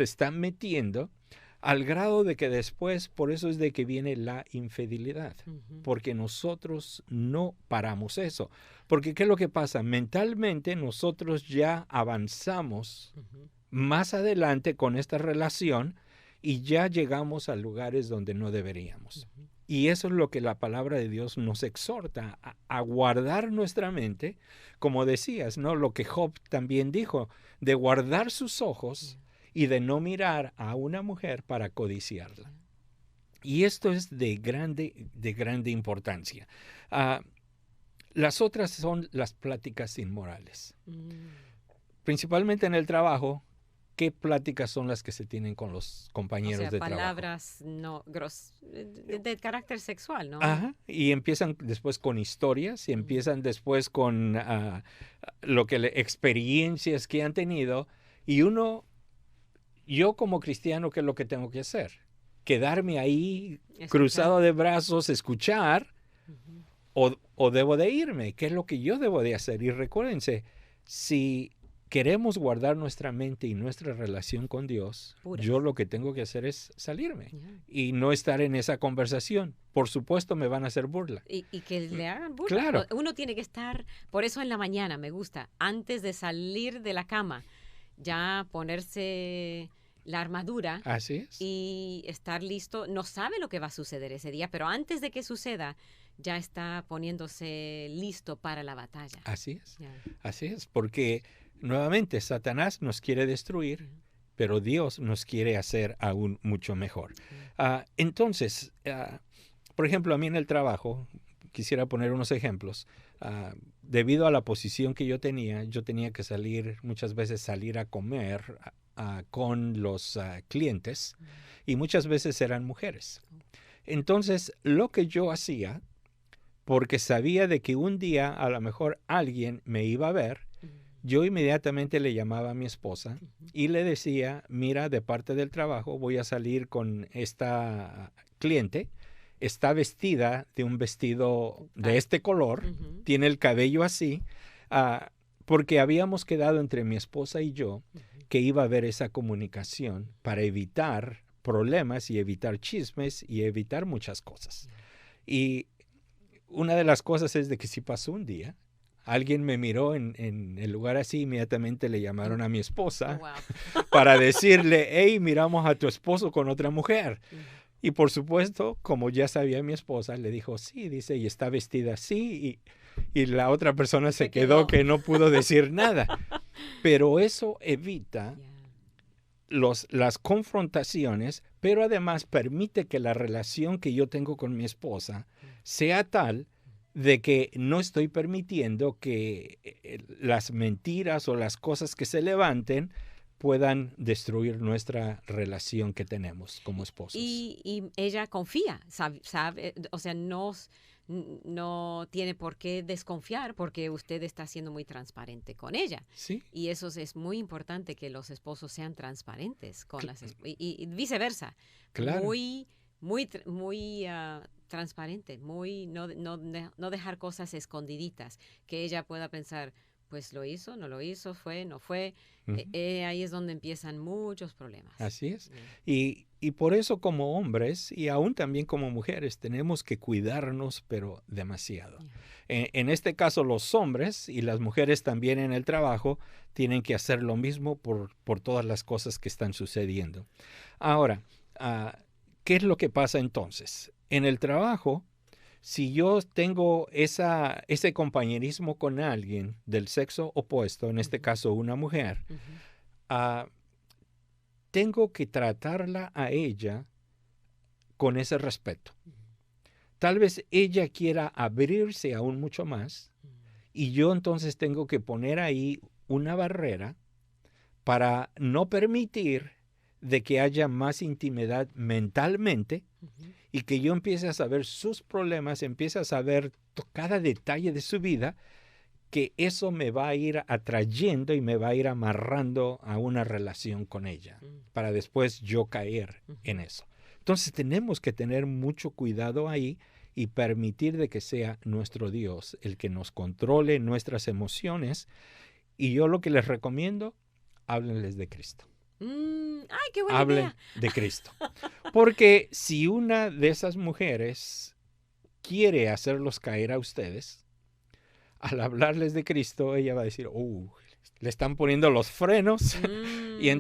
está metiendo al grado de que después, por eso es de que viene la infidelidad, Ujú. porque nosotros no paramos eso. Porque ¿qué es lo que pasa? Mentalmente nosotros ya avanzamos Ujú. más adelante con esta relación y ya llegamos a lugares donde no deberíamos. Ujú. Y eso es lo que la palabra de Dios nos exhorta, a guardar nuestra mente, como decías, ¿no? Lo que Job también dijo, de guardar sus ojos y de no mirar a una mujer para codiciarla. Y esto es de grande importancia. Las otras son las pláticas inmorales. Principalmente en el trabajo, ¿qué pláticas son las que se tienen con los O compañeros sea, de trabajo? palabras no de carácter sexual, ¿no? Ajá, y empiezan después con historias y empiezan después con experiencias que han tenido. Y yo como cristiano, ¿qué es lo que tengo que hacer? Quedarme ahí Escuchar. cruzado de brazos, escuchar, Ujú. o debo de irme. ¿Qué es lo que yo debo de hacer? Y recuérdense, si queremos guardar nuestra mente y nuestra relación con Dios, Puras. yo lo que tengo que hacer es salirme Ya. y no estar en esa conversación. Por supuesto me van a hacer burla. Y que le hagan burla. Claro. Uno tiene que estar, por eso en la mañana me gusta, antes de salir de la cama, ya ponerse la armadura Así es. y estar listo. No sabe lo que va a suceder ese día, pero antes de que suceda, ya está poniéndose listo para la batalla. Así es. Ya. Así es, porque nuevamente Satanás nos quiere destruir, pero Dios nos quiere hacer aún mucho mejor. Entonces, por ejemplo, a mí en el trabajo, quisiera poner unos ejemplos. Debido a la posición que yo tenía que muchas veces salir a comer con los clientes, y muchas veces eran mujeres. Entonces, lo que yo hacía, porque sabía de que un día a lo mejor alguien me iba a ver, yo inmediatamente le llamaba a mi esposa y le decía, mira, de parte del trabajo voy a salir con esta cliente, está vestida de un vestido de este color, tiene el cabello así, porque habíamos quedado entre mi esposa y yo que iba a haber esa comunicación para evitar problemas y evitar chismes y evitar muchas cosas. Y una de las cosas es de que si pasó un día, alguien me miró en el lugar así, inmediatamente le llamaron a mi esposa para decirle, hey, miramos a tu esposo con otra mujer. Y por supuesto, como ya sabía mi esposa, le dijo, sí, dice, y está vestida así. Y la otra persona se quedó que no pudo decir nada. Pero eso evita las confrontaciones, pero además permite que la relación que yo tengo con mi esposa sea tal de que no estoy permitiendo que las mentiras o las cosas que se levanten puedan destruir nuestra relación que tenemos como esposos. Y ella confía, sabe, o sea, no tiene por qué desconfiar porque usted está siendo muy transparente con ella. Sí. Y eso es muy importante, que los esposos sean transparentes con las esposas. Y viceversa. Claro. Muy transparente, no dejar cosas escondiditas, que ella pueda pensar, pues lo hizo, no lo hizo, fue, no fue. Ujú. Ahí es donde empiezan muchos problemas. Así es. Mm. Y por eso como hombres y aún también como mujeres tenemos que cuidarnos, pero demasiado. Yeah. En este caso los hombres y las mujeres también en el trabajo tienen que hacer lo mismo por todas las cosas que están sucediendo. Ahora, ¿qué es lo que pasa entonces? En el trabajo, si yo tengo ese compañerismo con alguien del sexo opuesto, en este Ujú. caso una mujer, Ujú. tengo que tratarla a ella con ese respeto. Tal vez ella quiera abrirse aún mucho más y yo entonces tengo que poner ahí una barrera para no permitir de que haya más intimidad mentalmente Ujú. y que yo empiece a saber sus problemas, empiece a saber cada detalle de su vida, que eso me va a ir atrayendo y me va a ir amarrando a una relación con ella, para después yo caer en eso. Entonces tenemos que tener mucho cuidado ahí y permitir de que sea nuestro Dios el que nos controle nuestras emociones. Y yo lo que les recomiendo, háblenles de Cristo. ¡Ay, qué buena Hablen idea! de Cristo. Porque si una de esas mujeres quiere hacerlos caer a ustedes, al hablarles de Cristo, ella va a decir, le están poniendo los frenos. Y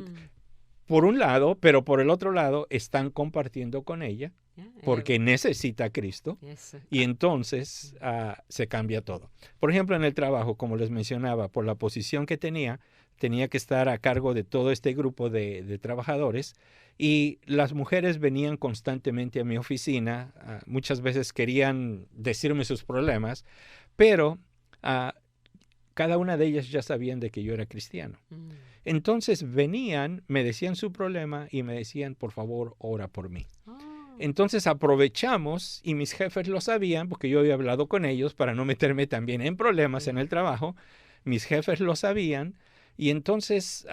por un lado, pero por el otro lado, están compartiendo con ella porque necesita a Cristo. Yes. Y entonces se cambia todo. Por ejemplo, en el trabajo, como les mencionaba, por la posición que tenía que estar a cargo de todo este grupo de trabajadores. Y las mujeres venían constantemente a mi oficina. Muchas veces querían decirme sus problemas, pero cada una de ellas ya sabían de que yo era cristiano. Entonces venían, me decían su problema y me decían, por favor, ora por mí. Entonces aprovechamos, y mis jefes lo sabían, porque yo había hablado con ellos para no meterme también en problemas en el trabajo. Mis jefes lo sabían, y entonces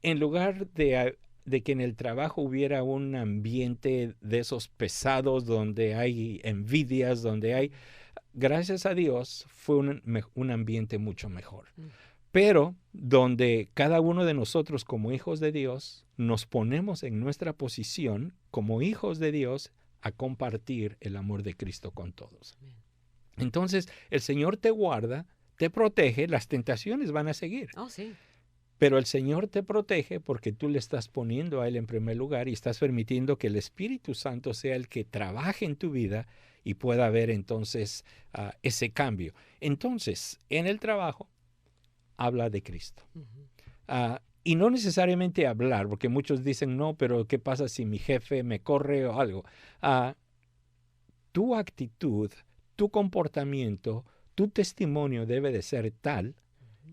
en lugar de que en el trabajo hubiera un ambiente de esos pesados, donde hay envidias, donde hay... Gracias a Dios fue un ambiente mucho mejor. Pero donde cada uno de nosotros como hijos de Dios nos ponemos en nuestra posición como hijos de Dios a compartir el amor de Cristo con todos. Entonces el Señor te guarda, te protege, las tentaciones van a seguir. Oh, sí. Pero el Señor te protege porque tú le estás poniendo a Él en primer lugar y estás permitiendo que el Espíritu Santo sea el que trabaje en tu vida y pueda haber entonces ese cambio. Entonces, en el trabajo, habla de Cristo. Y no necesariamente hablar, porque muchos dicen, no, pero ¿qué pasa si mi jefe me corre o algo? Tu actitud, tu comportamiento, tu testimonio debe de ser tal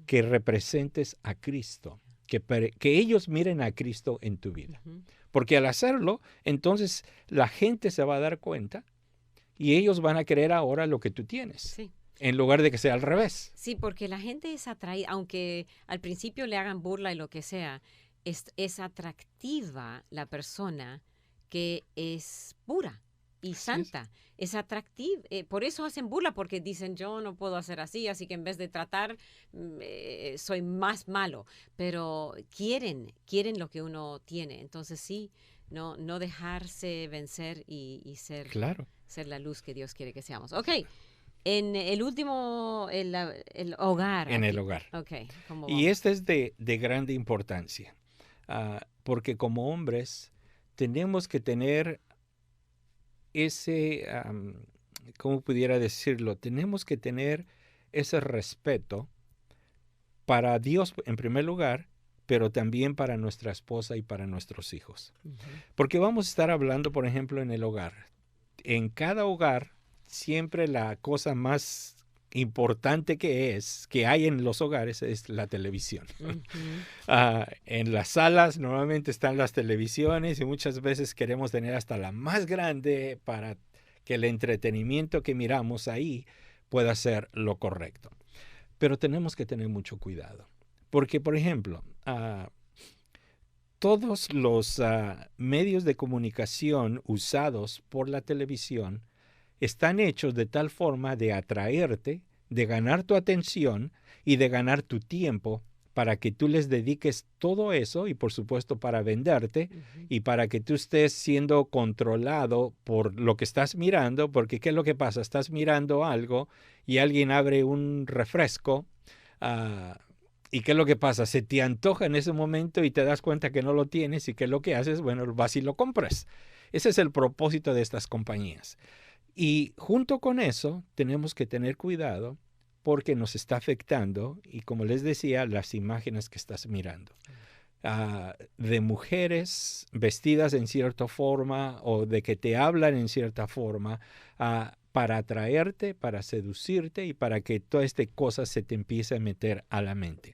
que representes a Cristo, que ellos miren a Cristo en tu vida. Porque al hacerlo, entonces la gente se va a dar cuenta y ellos van a querer ahora lo que tú tienes. Sí. En lugar de que sea al revés. Sí, porque la gente es atraída, aunque al principio le hagan burla y lo que sea, es atractiva la persona que es pura y santa. Es atractiva. Por eso hacen burla, porque dicen, yo no puedo hacer así que en vez de tratar, soy más malo. Pero quieren lo que uno tiene. Entonces sí, no dejarse vencer y ser la luz que Dios quiere que seamos. Ok. En el último, el hogar. En aquí. el hogar. Okay, y este es de grande importancia, porque como hombres tenemos que tener ese, ¿cómo pudiera decirlo? Tenemos que tener ese respeto para Dios en primer lugar, pero también para nuestra esposa y para nuestros hijos. Porque vamos a estar hablando, por ejemplo, en el hogar. En cada hogar, siempre la cosa más importante que hay en los hogares es la televisión. En las salas normalmente están las televisiones y muchas veces queremos tener hasta la más grande para que el entretenimiento que miramos ahí pueda ser lo correcto. Pero tenemos que tener mucho cuidado. Porque, por ejemplo, todos los medios de comunicación usados por la televisión están hechos de tal forma de atraerte de ganar tu atención y de ganar tu tiempo para que tú les dediques todo eso y por supuesto para venderte y para que tú estés siendo controlado por lo que estás mirando, porque ¿qué es lo que pasa? Estás mirando algo y alguien abre un refresco y ¿qué es lo que pasa? Se te antoja en ese momento y te das cuenta que no lo tienes y ¿qué es lo que haces? Bueno, vas y lo compras. Ese es el propósito de estas compañías. Y junto con eso tenemos que tener cuidado porque nos está afectando y como les decía, las imágenes que estás mirando. De mujeres vestidas en cierta forma o de que te hablan en cierta forma para atraerte, para seducirte y para que toda esta cosa se te empiece a meter a la mente.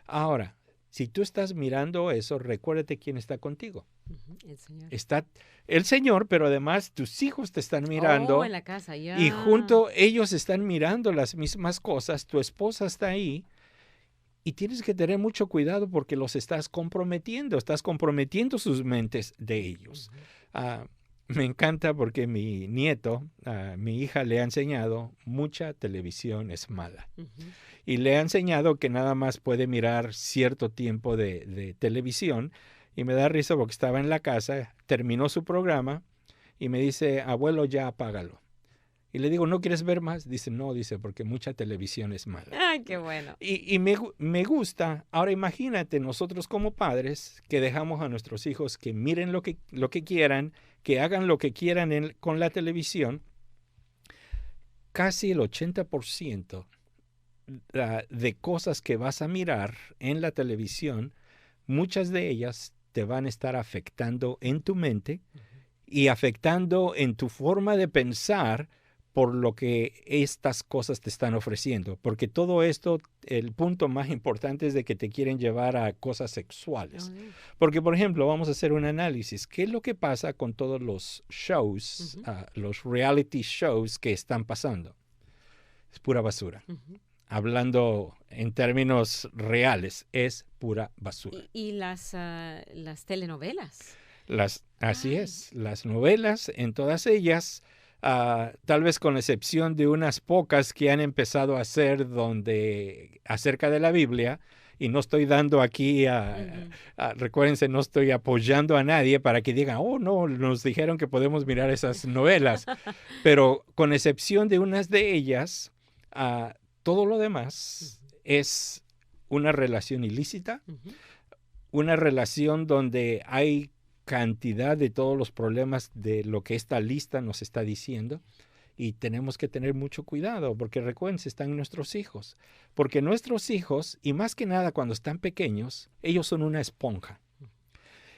Ahora, si tú estás mirando eso, recuérdate quién está contigo. El Señor. Está el Señor, pero además tus hijos te están mirando. En la casa, ya. Y junto ellos están mirando las mismas cosas. Tu esposa está ahí. Y tienes que tener mucho cuidado porque los estás comprometiendo. Estás comprometiendo sus mentes de ellos. Me encanta porque mi nieto, mi hija le ha enseñado mucha televisión es mala. Y le ha enseñado que nada más puede mirar cierto tiempo de televisión. Y me da risa porque estaba en la casa, terminó su programa y me dice, abuelo, ya apágalo. Y le digo, ¿no quieres ver más? Dice, no, dice, porque mucha televisión es mala. Ay, qué bueno. Y me gusta. Ahora imagínate nosotros como padres que dejamos a nuestros hijos que miren lo que quieran, que hagan lo que quieran con la televisión. Casi el 80% de cosas que vas a mirar en la televisión, muchas de ellas te van a estar afectando en tu mente y afectando en tu forma de pensar por lo que estas cosas te están ofreciendo. Porque todo esto, el punto más importante es de que te quieren llevar a cosas sexuales. Porque, por ejemplo, vamos a hacer un análisis. ¿Qué es lo que pasa con todos los shows, los reality shows que están pasando? Es pura basura. Hablando en términos reales, es pura basura. ¿Y las telenovelas? Así es, las novelas, en todas ellas, tal vez con excepción de unas pocas que han empezado a hacer acerca de la Biblia, y no estoy dando aquí, recuérdense, no estoy apoyando a nadie para que digan, oh no, nos dijeron que podemos mirar esas novelas, pero con excepción de unas de ellas, todo lo demás es una relación ilícita, una relación donde hay cantidad de todos los problemas de lo que esta lista nos está diciendo y tenemos que tener mucho cuidado porque recuerden, están nuestros hijos, porque nuestros hijos, y más que nada cuando están pequeños, ellos son una esponja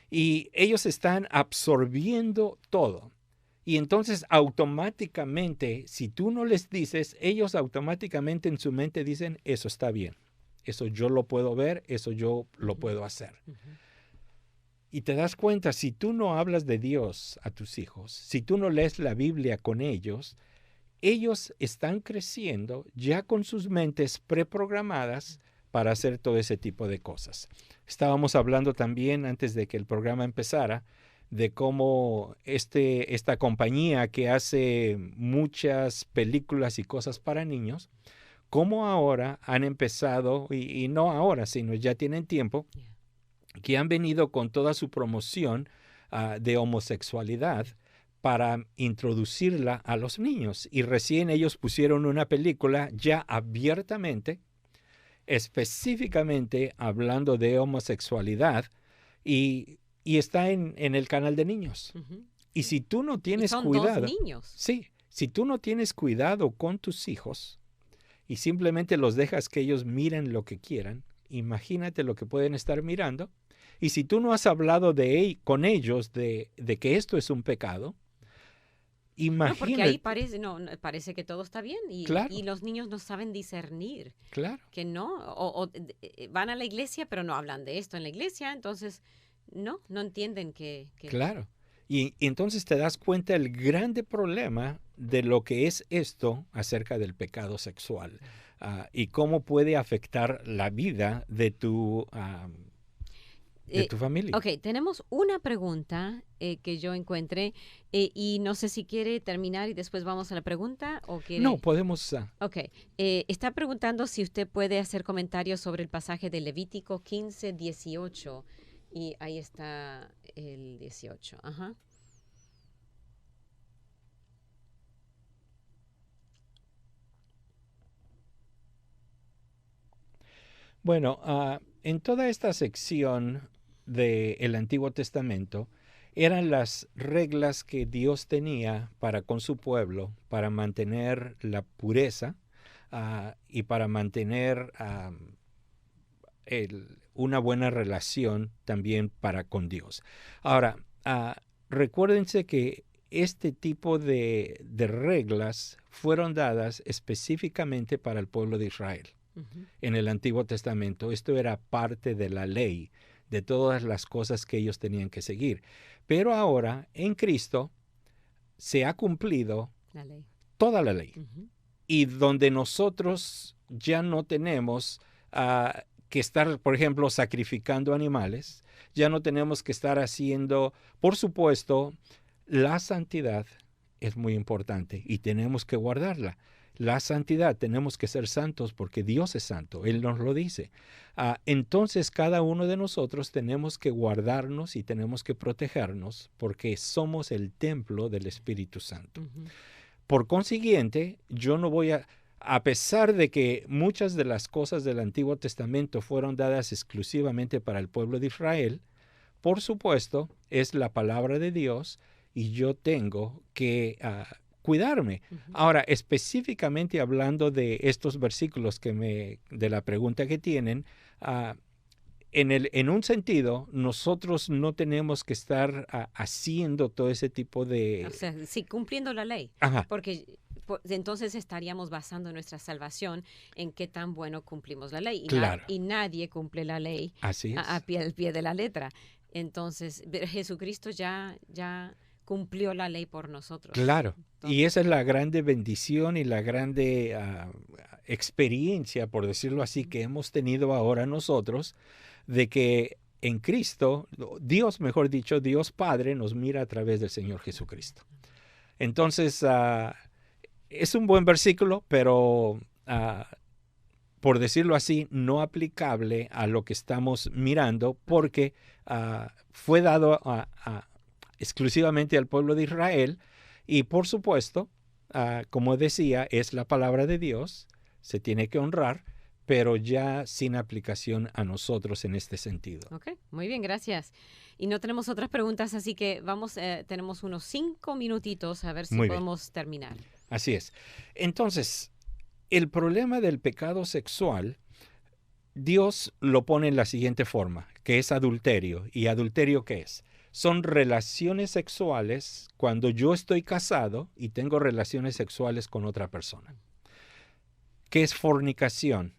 y ellos están absorbiendo todo. Y entonces automáticamente, si tú no les dices, ellos automáticamente en su mente dicen, eso está bien, eso yo lo puedo ver, eso yo lo puedo hacer. Y te das cuenta, si tú no hablas de Dios a tus hijos, si tú no lees la Biblia con ellos están creciendo ya con sus mentes preprogramadas para hacer todo ese tipo de cosas. Estábamos hablando también antes de que el programa empezara, de cómo esta compañía que hace muchas películas y cosas para niños, cómo ahora han empezado, y no ahora, sino ya tienen tiempo, que han venido con toda su promoción de homosexualidad para introducirla a los niños. Y recién ellos pusieron una película ya abiertamente, específicamente hablando de homosexualidad, y está en el canal de niños. Y si tú no tienes cuidado... Dos niños. Sí, si tú no tienes cuidado con tus hijos y simplemente los dejas que ellos miren lo que quieran, imagínate lo que pueden estar mirando. Y si tú no has hablado con ellos de que esto es un pecado, imagínate... No, porque ahí parece que todo está bien Claro. y los niños no saben discernir. Claro. Que no, o van a la iglesia pero no hablan de esto en la iglesia, entonces... No entienden que... Claro. Y entonces te das cuenta del grande problema de lo que es esto acerca del pecado sexual y cómo puede afectar la vida de tu de tu familia. Ok, tenemos una pregunta que yo encuentré y no sé si quiere terminar y después vamos a la pregunta o quiere... No, podemos... Ok, está preguntando si usted puede hacer comentarios sobre el pasaje de Levítico 15, 18 y ahí está el 18. Ajá. Bueno, en toda esta sección del Antiguo Testamento eran las reglas que Dios tenía para con su pueblo, para mantener la pureza y para mantener una buena relación también para con Dios. Ahora, recuérdense que este tipo de reglas fueron dadas específicamente para el pueblo de Israel. En el Antiguo Testamento, esto era parte de la ley, de todas las cosas que ellos tenían que seguir. Pero ahora, en Cristo, se ha cumplido toda la ley. Y donde nosotros ya no tenemos que estar, por ejemplo, sacrificando animales, ya no tenemos que estar haciendo, por supuesto, la santidad es muy importante y tenemos que guardarla. La santidad, tenemos que ser santos porque Dios es santo, Él nos lo dice. Entonces cada uno de nosotros tenemos que guardarnos y tenemos que protegernos porque somos el templo del Espíritu Santo. Por consiguiente, yo no voy a pesar de que muchas de las cosas del Antiguo Testamento fueron dadas exclusivamente para el pueblo de Israel, por supuesto, es la palabra de Dios y yo tengo que cuidarme. Ahora, específicamente hablando de estos versículos de la pregunta que tienen, en un sentido, nosotros no tenemos que estar haciendo todo ese tipo de... O sea, sí, cumpliendo la ley. Ajá. Porque entonces estaríamos basando nuestra salvación en qué tan bueno cumplimos la ley. Claro. Y nadie cumple la ley Así es. al pie de la letra. Entonces, Jesucristo ya cumplió la ley por nosotros. Claro, Entonces, y esa es la grande bendición y la grande experiencia, por decirlo así, que hemos tenido ahora nosotros, de que en Cristo, Dios, mejor dicho, Dios Padre nos mira a través del Señor Jesucristo. Entonces, es un buen versículo, pero por decirlo así, no aplicable a lo que estamos mirando, porque fue dado exclusivamente al pueblo de Israel y por supuesto, como decía, es la palabra de Dios, se tiene que honrar, pero ya sin aplicación a nosotros en este sentido. Ok, muy bien, gracias. Y no tenemos otras preguntas, así que tenemos unos 5 minutitos a ver si podemos terminar. Así es. Entonces, el problema del pecado sexual, Dios lo pone en la siguiente forma, que es adulterio. ¿Y adulterio qué es? Son relaciones sexuales cuando yo estoy casado y tengo relaciones sexuales con otra persona. ¿Qué es fornicación?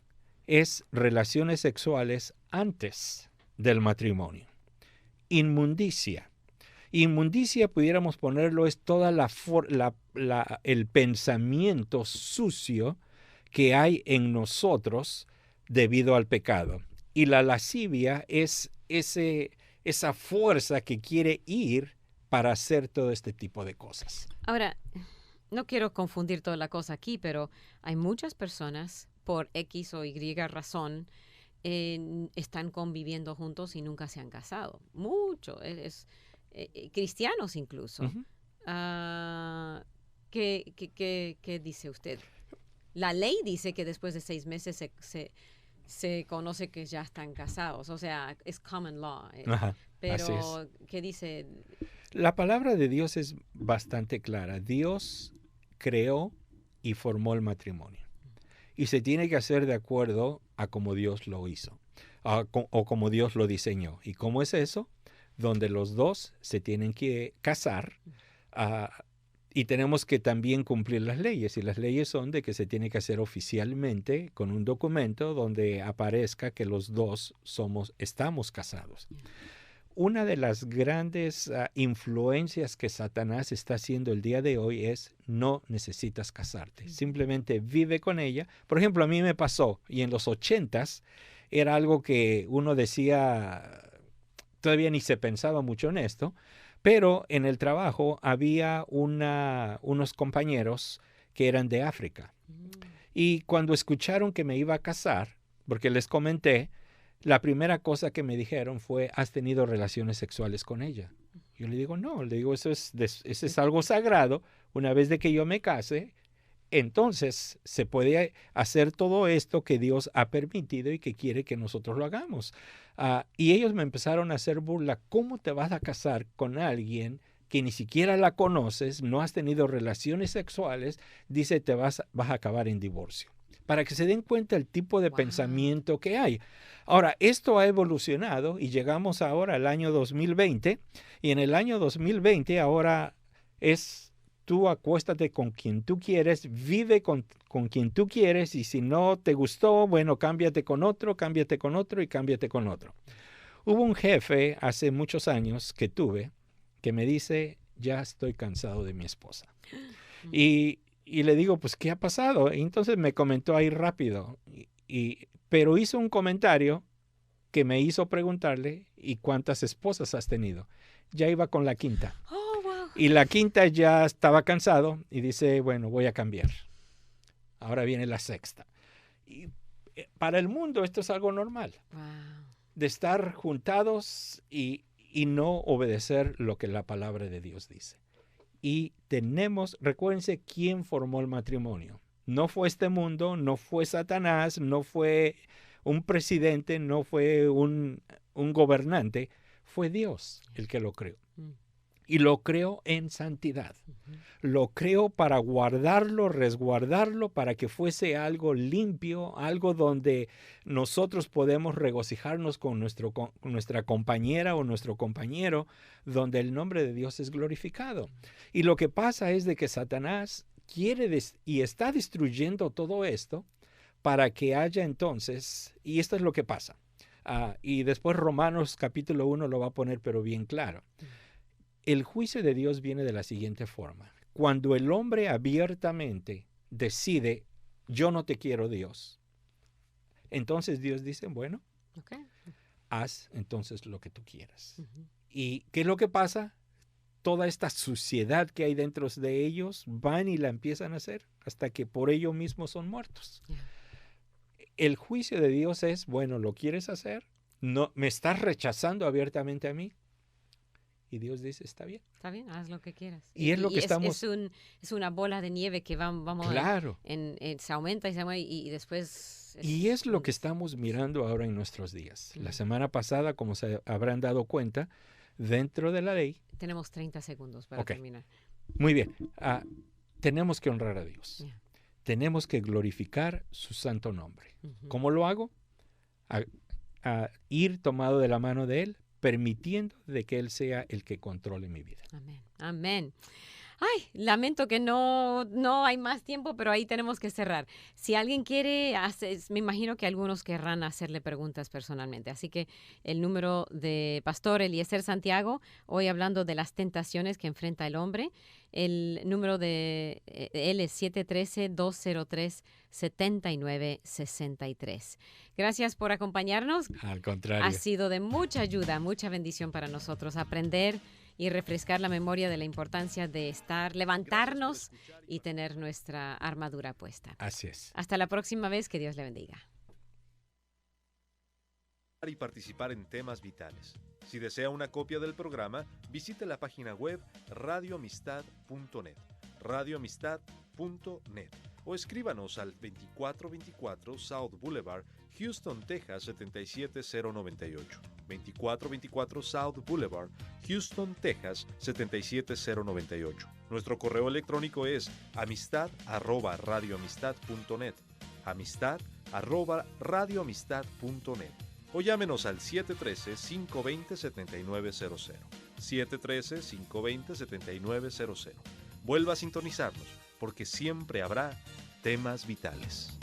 Es relaciones sexuales antes del matrimonio. Inmundicia. Inmundicia, pudiéramos ponerlo, es toda el pensamiento sucio que hay en nosotros debido al pecado. Y la lascivia es esa fuerza que quiere ir para hacer todo este tipo de cosas. Ahora, no quiero confundir toda la cosa aquí, pero hay muchas personas, por X o Y razón, están conviviendo juntos y nunca se han casado. Mucho, cristianos incluso. ¿Qué dice usted? La ley dice que después de 6 meses se conoce que ya están casados, o sea, es common law. Pero, ¿qué dice? La palabra de Dios es bastante clara. Dios creó y formó el matrimonio. Y se tiene que hacer de acuerdo a como Dios lo hizo, o como Dios lo diseñó. ¿Y cómo es eso? Donde los dos se tienen que casar y tenemos que también cumplir las leyes. Y las leyes son de que se tiene que hacer oficialmente con un documento donde aparezca que los dos estamos casados. Una de las grandes influencias que Satanás está haciendo el día de hoy es no necesitas casarte. Simplemente vive con ella. Por ejemplo, a mí me pasó y en los 80s era algo que uno decía, todavía ni se pensaba mucho en esto, pero en el trabajo había unos compañeros que eran de África. Y cuando escucharon que me iba a casar, porque les comenté, la primera cosa que me dijeron fue, ¿has tenido relaciones sexuales con ella? Yo le digo, no, le digo, eso es algo sagrado. Una vez de que yo me case, entonces se puede hacer todo esto que Dios ha permitido y que quiere que nosotros lo hagamos. Y ellos me empezaron a hacer burla. ¿Cómo te vas a casar con alguien que ni siquiera la conoces, no has tenido relaciones sexuales? Dice, vas a acabar en divorcio. Para que se den cuenta el tipo de pensamiento que hay. Ahora, esto ha evolucionado y llegamos ahora al año 2020. Y en el año 2020 ahora es tú acuéstate con quien tú quieres, vive con quien tú quieres, y si no te gustó, bueno, cámbiate con otro y cámbiate con otro. Hubo un jefe hace muchos años que tuve que me dice, ya estoy cansado de mi esposa. Y le digo, pues, ¿qué ha pasado? Y entonces me comentó ahí rápido, pero hizo un comentario que me hizo preguntarle, ¿y cuántas esposas has tenido? Ya iba con la quinta. Y la quinta ya estaba cansado y dice, bueno, voy a cambiar. Ahora viene la sexta. Y para el mundo esto es algo normal. De estar juntados y no obedecer lo que la palabra de Dios dice. Y recuérdense quién formó el matrimonio. No fue este mundo, no fue Satanás, no fue un presidente, no fue un gobernante. Fue Dios el que lo creó. Y lo creó en santidad. Lo creó para guardarlo, resguardarlo, para que fuese algo limpio, algo donde nosotros podemos regocijarnos con nuestra compañera o nuestro compañero, donde el nombre de Dios es glorificado. Y lo que pasa es de que Satanás quiere y está destruyendo todo esto para que haya entonces, y esto es lo que pasa. Y después Romanos capítulo 1 lo va a poner pero bien claro. El juicio de Dios viene de la siguiente forma. Cuando el hombre abiertamente decide, yo no te quiero, Dios, entonces Dios dice, bueno, haz entonces lo que tú quieras. ¿Y qué es lo que pasa? Toda esta suciedad que hay dentro de ellos van y la empiezan a hacer hasta que por ello mismo son muertos. El juicio de Dios es, bueno, ¿lo quieres hacer? No, ¿me estás rechazando abiertamente a mí? Y Dios dice, está bien. Está bien, haz lo que quieras. Y es lo que estamos... Es una bola de nieve que vamos claro. Se aumenta y después... Y es lo que estamos mirando ahora en nuestros días. La semana pasada, como se habrán dado cuenta, dentro de la ley... Tenemos 30 segundos para terminar. Muy bien. Tenemos que honrar a Dios. Tenemos que glorificar su santo nombre. ¿Cómo lo hago? A ir tomado de la mano de Él, permitiendo de que Él sea el que controle mi vida. Amén. Amén. Ay, lamento que no hay más tiempo, pero ahí tenemos que cerrar. Si alguien quiere, me imagino que algunos querrán hacerle preguntas personalmente. Así que el número de Pastor Eliezer Santiago, hoy hablando de las tentaciones que enfrenta el hombre, el número de él es 713-203-7963. Gracias por acompañarnos. Al contrario. Ha sido de mucha ayuda, mucha bendición para nosotros aprender y refrescar la memoria de la importancia de levantarnos y tener nuestra armadura puesta. Así es. Hasta la próxima vez, que Dios le bendiga. Y participar en temas vitales. Si desea una copia del programa, visite la página web radioamistad.net, radioamistad.net, o escríbanos al 2424 South Boulevard, Houston, Texas 77098. 2424 South Boulevard, Houston, Texas 77098. Nuestro correo electrónico es amistad@radioamistad.net, amistad@radioamistad.net, o llámenos al 713-520-7900, 713-520-7900. Vuelva a sintonizarnos, porque siempre habrá temas vitales.